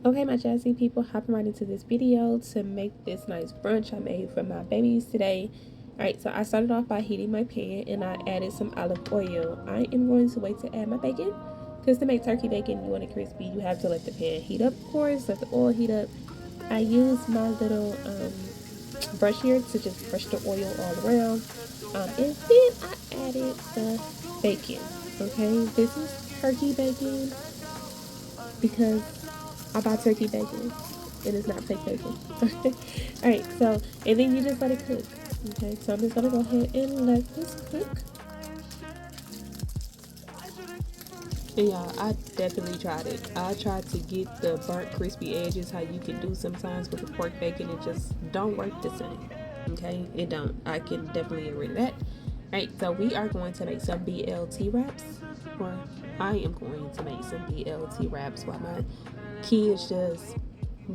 Okay, my jazzy people, hopping right into this video to make this nice brunch I made for my babies today. Alright, so I started off by heating my pan and I added some olive oil. I am going to wait to add my bacon because to make turkey bacon, you want it crispy, you have to let the pan heat up, of course, let the oil heat up. I used my little brush here to just brush the oil all around. And then I added the bacon. Okay, this is turkey bacon because I buy turkey bacon and it's not fake bacon. Alright, so, and then you just let it cook. Okay, so I'm just gonna go ahead and let this cook. And y'all, I definitely tried it. I tried to get the burnt crispy edges how you can do sometimes with the pork bacon. It just don't work the same. Okay, it don't. I can definitely agree to that. Alright, so we are going to make some BLT wraps, or I am going to make some BLT wraps while my kids just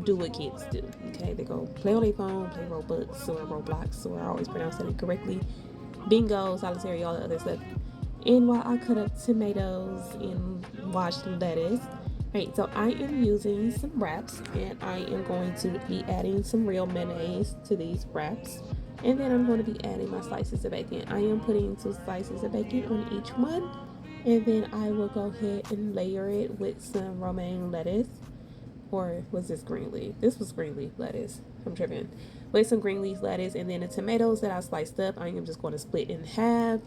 do what kids do. Okay, they go play on their phone, play Roblox or Roblox, or I always pronounce it incorrectly. Bingo, solitary, all the other stuff. And while I cut up tomatoes and wash lettuce, right, so I am using some wraps and I am going to be adding some real mayonnaise to these wraps. And then I'm going to be adding my slices of bacon. I am putting 2 slices of bacon on each one. And then I will go ahead and layer it with some romaine lettuce. Or was this green leaf? This was green leaf lettuce. I'm tripping. With some green leaf lettuce, and then the tomatoes that I sliced up, I am just going to split in half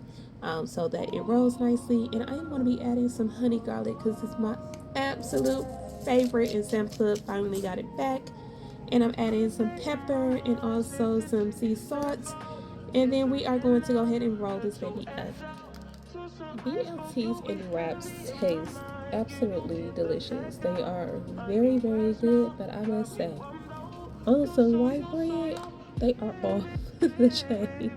so that it rolls nicely. And I am going to be adding some honey garlic because it's my absolute favorite. And Sam Club finally got it back. And I'm adding some pepper and also some sea salt. And then we are going to go ahead and roll this baby up. BLTs and wraps taste absolutely delicious. They are very, very good, but I must say, on some white bread, they are off the chain.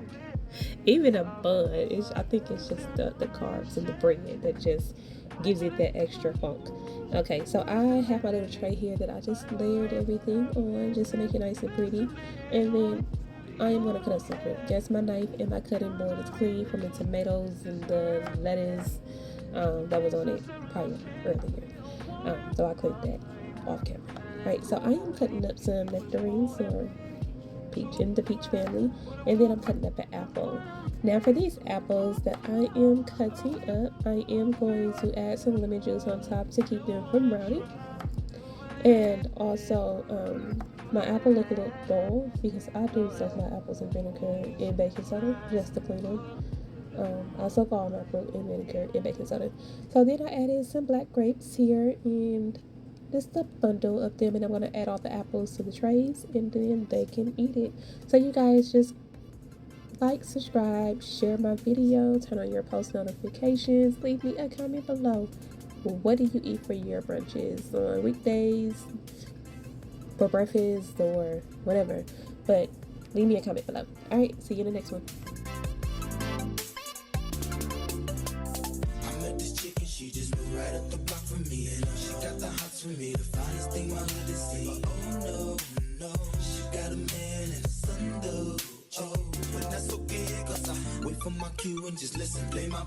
Even a bun, I think it's just the carbs and the bread that just gives it that extra funk. Okay, so I have my little tray here that I just layered everything on just to make it nice and pretty. And then I am going to cut up some fruit. Yes, my knife and my cutting board is clean from the tomatoes and the lettuce that was on it probably earlier. So I cleaned that off camera. Alright, so I am cutting up some nectarines or peach in the peach family, and then I'm cutting up an apple. Now for these apples that I am cutting up, I am going to add some lemon juice on top to keep them from browning. And also, my apple look a little dull because I do soak my apples in vinegar and baking soda just to clean them. I soak all my fruit in vinegar and baking soda. So then I added some black grapes here and just a bundle of them, and I'm going to add all the apples to the trays and then they can eat it. So you guys just like, subscribe, share my video, turn on your post notifications, leave me a comment below. What do you eat for your brunches on weekdays, for breakfast, or whatever? But leave me a comment below. Alright, see you in the next one. I met this chick and she just moved right up the block from me. And she got the hots for me, the finest thing my hood has seen. Oh no, no, she got a man and a son though. Oh, but that's okay, cause I wait for my cue and just listen, play my